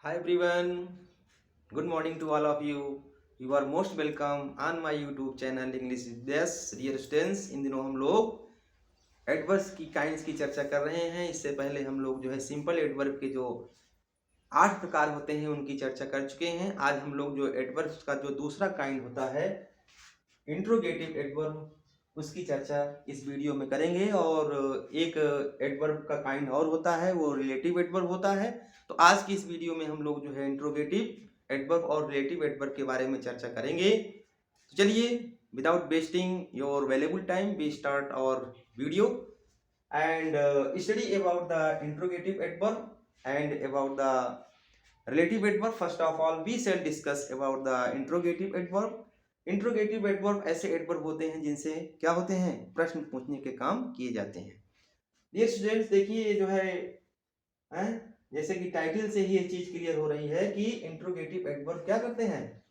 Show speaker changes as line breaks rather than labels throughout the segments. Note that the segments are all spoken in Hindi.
Hi everyone, good morning to all of you. You are most welcome on my YouTube channel English with Des Dear Students। इन दिनों हम लोग एडवर्ब्स की काइंड्स की चर्चा कर रहे हैं। इससे पहले हम लोग जो है सिंपल एडवर्ब के जो 8 प्रकार होते हैं उनकी चर्चा कर चुके हैं। आज हम लोग जो एडवर्ब्स का जो दूसरा काइंड होता है इंट्रोगेटिव एडवर्ब, उसकी चर्चा इस वीडियो में करेंगे। और एक एडवर्ब का काइंड और होता है, वो रिलेटिव एडवर्ब होता है। तो आज की इस वीडियो में हम लोग जो है इंट्रोगेटिव एडवर्ब और रिलेटिव एडवर्ब के बारे में चर्चा करेंगे। तो चलिए, without wasting your valuable time we start our video and study about the interrogative adverb and about the relative adverb. First of all, we shall discuss about the interrogative adverb. Interrogative adverb ऐसे एडवर्ब होते हैं जिनसे क्या होते हैं, प्रश्न पूछने के काम किए जाते हैं। डियर स्टूडेंट्स, देखिए जो है जैसे कि टाइटल से ही ये चीज क्लियर हो रही है कि इंट्रोगेटिव एडवर्ब क्या करते हैं,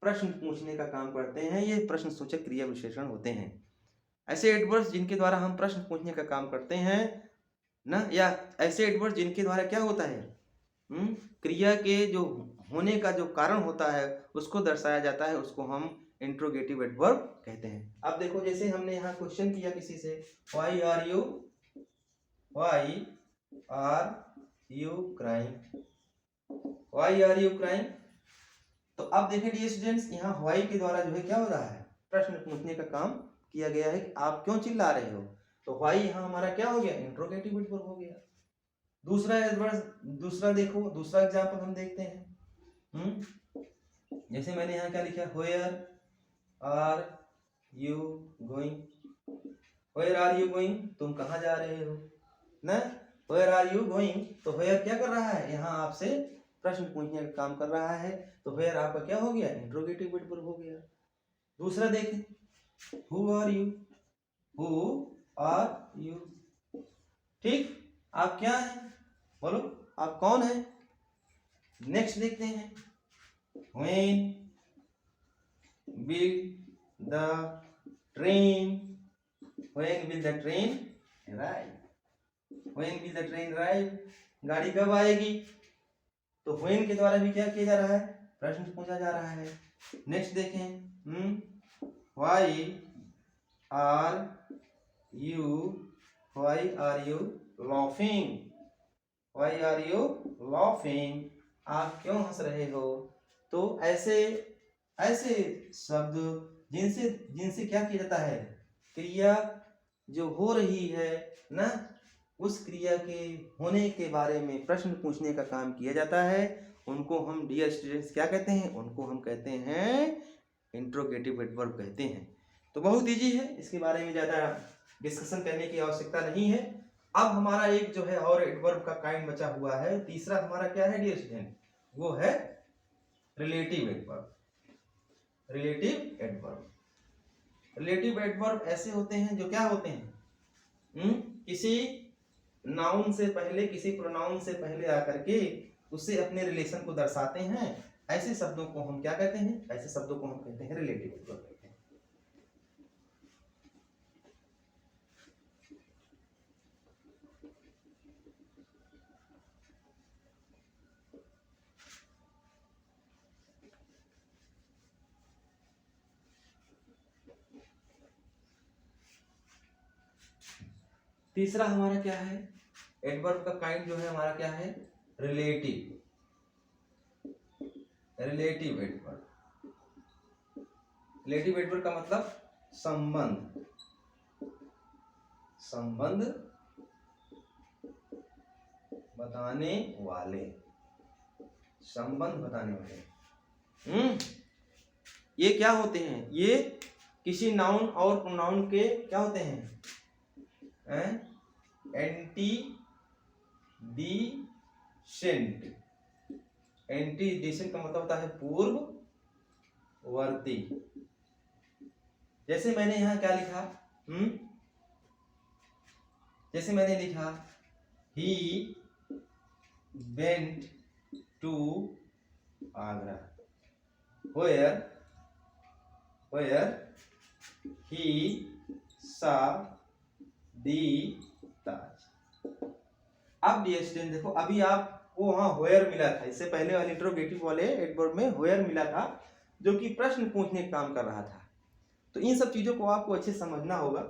प्रश्न पूछने का काम करते हैं। ये प्रश्न सूचक क्रिया विशेषण होते हैं। ऐसे एडवर्ब्स जिनके द्वारा हम प्रश्न पूछने का काम करते हैं ना, या ऐसे एडवर्ब जिनके द्वारा क्या होता है, क्रिया के जो होने का जो कारण होता है उसको दर्शाया जाता है, उसको हम इंट्रोगेटिव एडवर्ब कहते हैं। अब देखो, जैसे हमने यहाँ क्वेश्चन किया किसी से, why are you crying, why are you crying. तो अब देखें डियर स्टूडेंट्स, यहाँ व्हाई के द्वारा जो है क्या हो रहा है, प्रश्न पूछने का काम किया गया है कि आप क्यों चिल्ला रहे हो। तो व्हाई यहाँ हमारा क्या हो गया, इंट्रोगेटिव एडवर्ब हो गया। दूसरा एडवर्ब, दूसरा देखो, दूसरा एग्जांपल हम देखते हैं। जैसे मैंने यहाँ क्या लिखा, where are you going, where are you going, तुम कहाँ जा रहे हो ना। वेयर आर यू गोइंग, तो वेयर क्या कर रहा है, यहाँ आपसे प्रश्न पूछने का काम कर रहा है। तो वेयर आपका क्या हो गया, इंट्रोगेटिव एडवर्ब हो गया। दूसरा देखें, हु आर यू, ठीक, आप क्या हैं, बोलो आप कौन हैं। नेक्स्ट देखते हैं, when will the train, when will the train arrive, when will the train arrive, गाड़ी कब आएगी। तो when के द्वारा भी क्या किया जा रहा है, प्रश्न पूछा जा रहा है। नेक्स्ट देखें, why are you laughing, why are you laughing, आप क्यों हंस रहे हो। तो ऐसे ऐसे शब्द जिनसे जिनसे क्या किया जाता है, क्रिया जो हो रही है ना, उस क्रिया के होने के बारे में प्रश्न पूछने का काम किया जाता है, उनको हम डियर स्टूडेंट्स क्या कहते हैं, उनको हम कहते हैं इंट्रोगेटिव एडवर्ब कहते हैं। तो बहुत इजी है, इसके बारे में ज़्यादा डिस्कशन करने की आवश्यकता नहीं है। अब हमारा एक जो है और एडवर्ब का काइंड बचा हुआ है, तीसरा हमारा क्या है डियर स्टूडेंट, वो है relative adverb. Relative adverb, relative adverb ऐसे होते हैं जो क्या होते हैं, किसी नाउन से पहले, किसी प्रोनाउन से पहले आकर के उससे अपने रिलेशन को दर्शाते हैं। ऐसे शब्दों को हम क्या कहते हैं, ऐसे शब्दों को हम कहते हैं रिलेटिव एडवर्ब कहते हैं। तीसरा हमारा क्या है, एडवर्ब का काइंड जो है हमारा क्या है, relative, relative adverb. Relative adverb का मतलब संबंध, संबंध बताने वाले, संबंध बताने वाले। ये क्या होते हैं, ये किसी नाउन और प्रोनाउन के क्या होते हैं, एंटीडिसेंट। एंटीडिसेंट का मतलब होता है पूर्ववर्ती। जैसे मैंने यहाँ क्या लिखा, जैसे मैंने लिखा he went to Agra, where he saw the Taj. अब डियर स्टूडेंट देखो, अभी आप आपको वहाँ व्हेयर मिला था, इससे पहले वाले इंट्रोगेटिव वाले एडवर्ब में व्हेयर मिला था जो कि प्रश्न पूछने का काम कर रहा था। तो इन सब चीज़ों को आपको अच्छे से समझना होगा।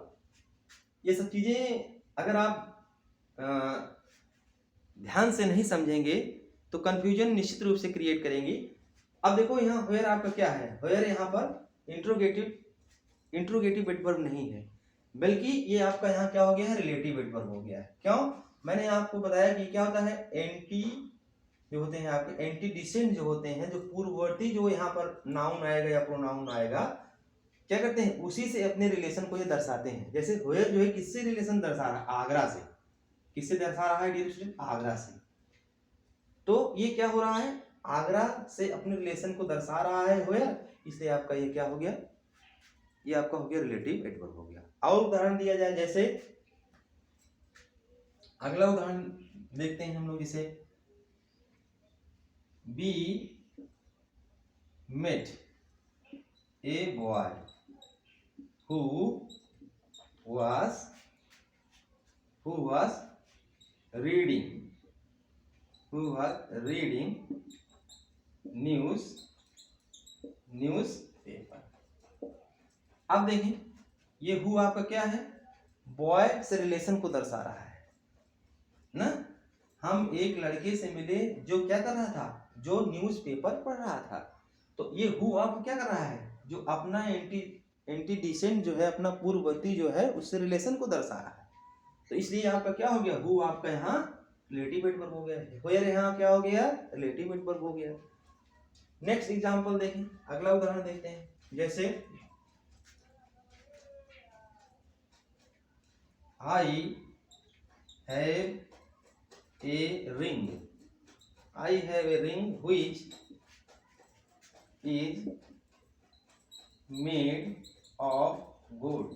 ये सब चीज़ें अगर आप ध्यान से नहीं समझेंगे तो कंफ्यूजन निश्चित रूप से क्रिएट करेंगी। अब देखो यहाँ व्हेयर आपका क्या है, व्हेयर यहाँ पर इंट्रोगेटिव एडवर्ब नहीं है, बल्कि ये आपका यहाँ क्या हो गया है, रिलेटिव एडवर्ब हो गया है। क्यों? मैंने आपको बताया कि क्या होता है, एंटी जो होते हैं आपके एंटीडिसेंट जो होते हैं, जो पूर्ववर्ती जो यहाँ पर नाउन आएगा या प्रोनाउन आएगा, क्या करते हैं, उसी से अपने रिलेशन को ये दर्शाते हैं। जैसे व्हेयर जो है किससे रिलेशन दर्शा रहा है, आगरा से। किससे दर्शा रहा है डियर स्टूडेंट, आगरा से। तो ये क्या हो रहा है, आगरा से अपने रिलेशन को दर्शा रहा है व्हेयर, इसलिए आपका ये क्या हो गया, ये आपका हो गया रिलेटिव एडवर्ब हो गया। और उदाहरण दिया जाए, जैसे अगला उदाहरण देखते हैं हम लोग, जैसे we met a boy who was reading newspaper। अब देखें ये हु आपका क्या है, बॉय से रिलेशन को दर्शा रहा है ना। हम एक लड़के से मिले जो क्या कर रहा था, जो न्यूज़पेपर पढ़ रहा था। तो ये हु आपको क्या कर रहा है, जो अपना एंटीडिसेंट जो है, अपना पूर्ववर्ती जो है, उससे रिलेशन को दर्शा रहा है। तो इसलिए आपका क्या हो गया, हु आपका यहाँ रिलेटिव एडवर्ब हो गया, व्हेयर यहाँ क्या हो गया, रिलेटिव एडवर्ब हो गया। नेक्स्ट एग्जांपल देखें, अगला उदाहरण देखते हैं। जैसे I have a ring, I have a ring which is made of gold.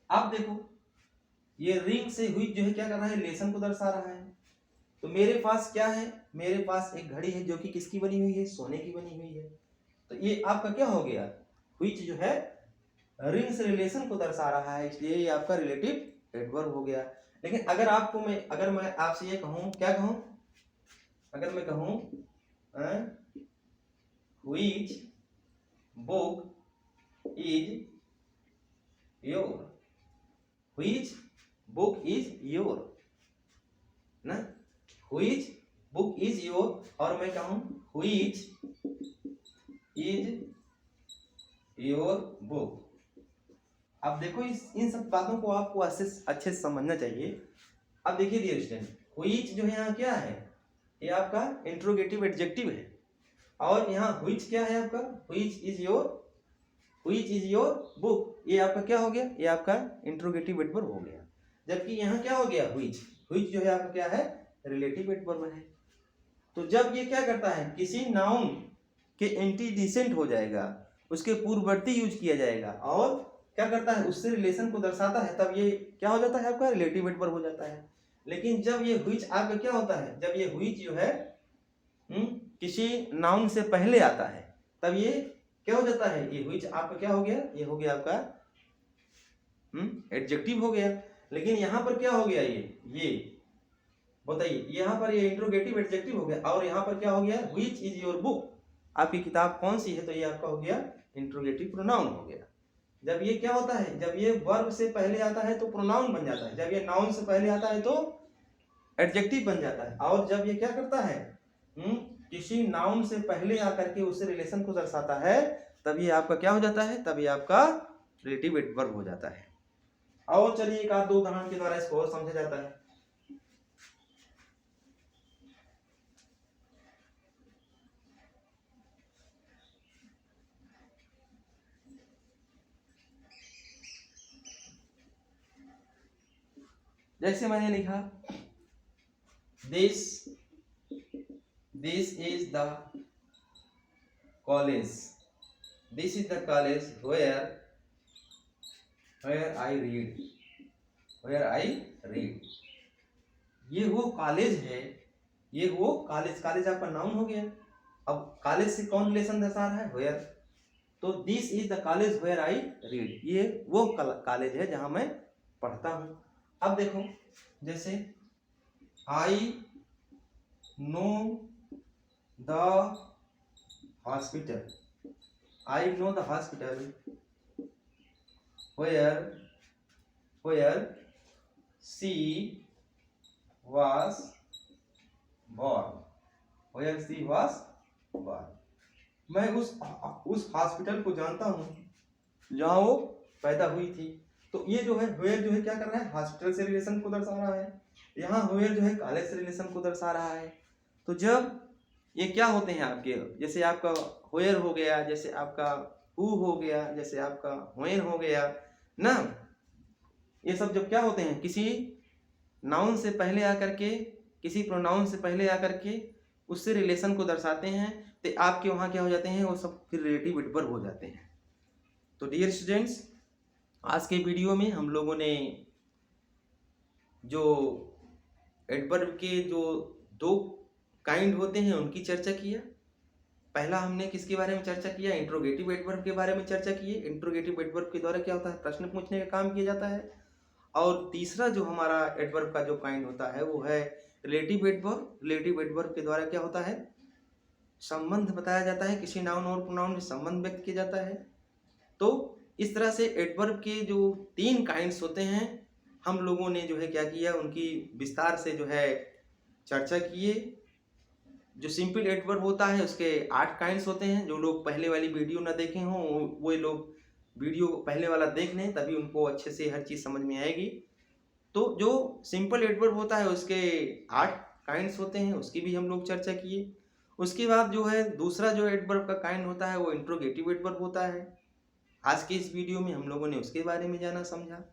अब देखो ये रिंग से हुई जो है क्या कर रहा है, रिलेशन को दर्शा रहा है। तो मेरे पास क्या है, मेरे पास एक घड़ी है जो कि किसकी बनी हुई है, सोने की बनी हुई है। तो ये आपका क्या हो गया, व्हिच जो है रिंग से रिलेशन को दर्शा रहा है, इसलिए ये आपका रिलेटिव एडवर्ब हो गया। लेकिन अगर मैं आपसे ये कहूँ, क्या कहूँ, अगर मैं कहूँ which book is your, which book is your ना, which book is your, और मैं कहूँ which is your book। अब देखो इन सब बातों को आपको अच्छे से समझना चाहिए। अब देखिए डियर स्टूडेंट, which जो है यहाँ क्या है, ये आपका इंट्रोगेटिव एडजेक्टिव है, और यहाँ which क्या है आपका, which is your book, ये आपका क्या हो गया, ये आपका इंट्रोगेटिव एडवर्ब हो गया। जबकि यहाँ क्या हो गया, which जो है आपका क्या है, रिलेटिव एडवर्ब है। तो जब ये क्या करता है, किसी नाउन के एंटीडिसेंट हो जाएगा, उसके पूर्ववर्ती यूज किया जाएगा, और क्या करता है, उससे रिलेशन को दर्शाता है, तब ये क्या हो जाता है, आपका रिलेटिव एडवर्ब हो जाता है। लेकिन जब ये which आपका क्या होता है, जब ये which जो है किसी नाउन से पहले आता है, तब ये क्या हो जाता है, ये which आपका क्या हो गया, ये हो गया आपका एडजेक्टिव हो गया। लेकिन यहाँ पर क्या हो गया, ये बताइए, यहाँ पर ये इंट्रोगेटिव एडजेक्टिव हो गया, और यहाँ पर क्या हो गया, which is your book, आपकी किताब कौन सी है, तो ये आपका हो गया इंट्रोगेटिव प्रोनाउन हो गया। जब ये क्या होता है, जब ये वर्ब से पहले आता है तो प्रोनाउन बन जाता है, जब ये नाउन से पहले आता है तो एडजेक्टिव बन जाता है, और जब ये क्या करता है, किसी नाउन से पहले आकर के उससे रिलेशन को दर्शाता है, तब ये आपका क्या हो जाता है, तब ये आपका रिलेटिव एडवर्ब हो जाता है। और चलिए एक आध दो उदाहरण के द्वारा इसको और समझा जाता है। जैसे मैंने लिखा, this is the college, this is the college where I read, ये वो कॉलेज है, ये वो कॉलेज आपका नाउन हो गया। अब कॉलेज से कौन रिलेशन दर्शा रहा है, वेयर, तो this is the college where I read, ये वो कॉलेज है जहां मैं पढ़ता हूं। अब देखो, जैसे I know the hospital, I know the hospital where she was born, where she was born। मैं उस हॉस्पिटल को जानता हूँ जहाँ वो पैदा हुई थी। तो ये जो है where जो है क्या कर रहा है, हॉस्पिटल से रिलेशन को दर्शा रहा है। यहाँ where जो है कॉलेज से रिलेशन को दर्शा रहा है। तो जब ये क्या होते हैं आपके, जैसे आपका where हो गया, जैसे आपका who हो गया, जैसे आपका when हो गया ना, ये सब जब क्या होते हैं, किसी नाउन से पहले आकर के, किसी प्रोनाउन से पहले आकर के उससे रिलेशन को दर्शाते हैं, तो आपके वहाँ क्या हो जाते हैं, वो सब फिर रिलेटिव एडवर्ब हो जाते हैं। तो डियर स्टूडेंट्स, आज के वीडियो में हम लोगों ने जो एडवर्ब के जो 2 काइंड होते हैं उनकी चर्चा किया। पहला हमने किसके बारे में चर्चा किया, इंट्रोगेटिव एडवर्ब के बारे में चर्चा किए। इंट्रोगेटिव एडवर्ब के द्वारा क्या होता है, प्रश्न पूछने का काम किया जाता है। और तीसरा जो हमारा एडवर्ब का जो काइंड होता है वो है रिलेटिव एडवर्ब। रिलेटिव एडवर्ब के द्वारा क्या होता है, संबंध बताया जाता है, किसी नाउन और प्रोनाउन में संबंध व्यक्त किया जाता है। तो इस तरह से एडवर्ब के जो 3 काइंड्स होते हैं हम लोगों ने जो है क्या किया, उनकी विस्तार से जो है चर्चा किए। जो सिंपल एडवर्ब होता है उसके 8 काइंड्स होते हैं। जो लोग पहले वाली वीडियो ना देखे हों वो लोग वीडियो पहले वाला देख लें, तभी उनको अच्छे से हर चीज़ समझ में आएगी। तो जो सिंपल एडवर्ब होता है उसके 8 काइंड्स होते हैं, उसकी भी हम लोग चर्चा किए। उसके बाद जो है दूसरा जो एडवर्ब का काइंड होता है वो इंट्रोगेटिव एडवर्ब होता है। आज की इस वीडियो में हम लोगों ने उसके बारे में जाना समझा।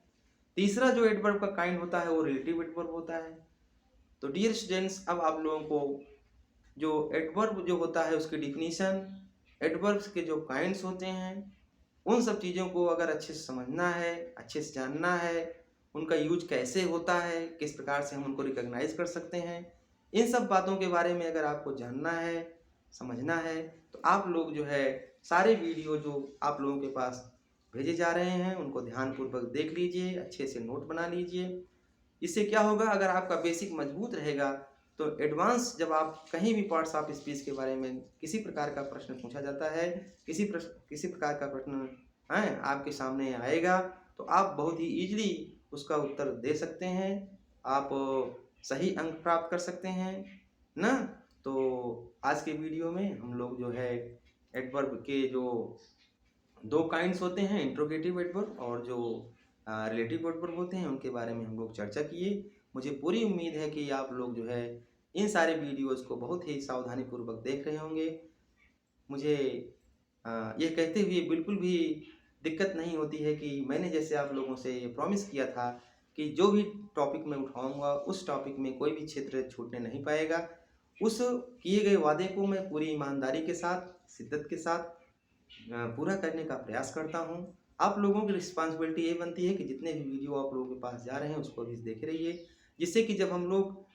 तीसरा जो एडवर्ब का काइंड होता है वो रिलेटिव एडवर्ब होता है। तो डियर स्टूडेंट्स, अब आप लोगों को जो एडवर्ब जो होता है उसकी डिफिनीशन, एडवर्ब्स के जो काइंड्स होते हैं, उन सब चीज़ों को अगर अच्छे से समझना है, अच्छे से जानना है, उनका यूज कैसे होता है, किस प्रकार से हम उनको रिकॉग्नाइज कर सकते हैं, इन सब बातों के बारे में अगर आपको जानना है, समझना है, तो आप लोग जो है सारे वीडियो जो आप लोगों के पास भेजे जा रहे हैं उनको ध्यानपूर्वक देख लीजिए, अच्छे से नोट बना लीजिए। इससे क्या होगा, अगर आपका बेसिक मजबूत रहेगा तो एडवांस जब आप कहीं भी पार्ट्स ऑफ स्पीच के बारे में किसी प्रकार का प्रश्न पूछा जाता है, किसी प्रकार का प्रश्न है आपके सामने आएगा, तो आप बहुत ही ईजिली उसका उत्तर दे सकते हैं, आप सही अंक प्राप्त कर सकते हैं ना। तो आज के वीडियो में हम लोग जो है एडवर्ब के जो 2 काइंड्स होते हैं, इंट्रोगेटिव एडवर्ब और जो रिलेटिव एडवर्ब होते हैं, उनके बारे में हम लोग चर्चा किए। मुझे पूरी उम्मीद है कि आप लोग जो है इन सारे वीडियोस को बहुत ही सावधानीपूर्वक देख रहे होंगे। मुझे ये कहते हुए बिल्कुल भी दिक्कत नहीं होती है कि मैंने जैसे आप लोगों से ये प्रॉमिस किया था कि जो भी टॉपिक मैं उठाऊंगा उस टॉपिक में कोई भी क्षेत्र छूटने नहीं पाएगा। उस किए गए वादे को मैं पूरी ईमानदारी के साथ, शिद्दत के साथ पूरा करने का प्रयास करता हूँ। आप लोगों की रिस्पॉन्सिबिलिटी ये बनती है कि जितने भी वीडियो आप लोगों के पास जा रहे हैं उसको भी देखे रहिए, जिससे कि जब हम लोग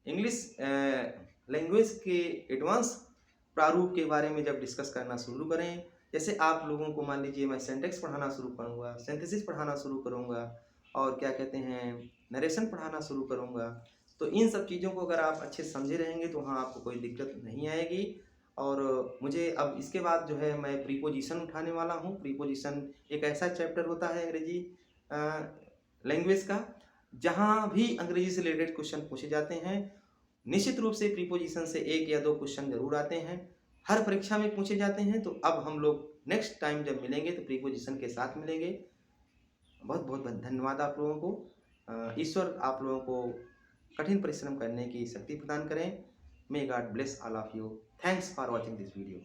इंग्लिश लैंग्वेज के एडवांस प्रारूप के बारे में जब डिस्कस करना शुरू करें, जैसे आप लोगों को मान लीजिए मैं सिंटैक्स पढ़ाना शुरू करूँगा, सिंथेसिस पढ़ाना शुरू करूँगा और क्या कहते हैं नरेशन पढ़ाना शुरू करूँगा, तो इन सब चीज़ों को अगर आप अच्छे से समझे रहेंगे तो हाँ आपको कोई दिक्कत नहीं आएगी। और मुझे अब इसके बाद जो है मैं प्रीपोजिशन उठाने वाला हूँ। प्रीपोजिशन एक ऐसा चैप्टर होता है अंग्रेजी लैंग्वेज का जहाँ भी अंग्रेजी से रिलेटेड क्वेश्चन पूछे जाते हैं। निश्चित रूप से प्रीपोजिशन से 1 या 2 क्वेश्चन जरूर आते हैं, हर परीक्षा में पूछे जाते हैं। तो अब हम लोग नेक्स्ट टाइम जब मिलेंगे तो प्रीपोजिशन के साथ मिलेंगे। बहुत बहुत धन्यवाद आप लोगों को। ईश्वर आप लोगों को कठिन परिश्रम करने की शक्ति प्रदान करें। May God bless all of you. Thanks for watching this video.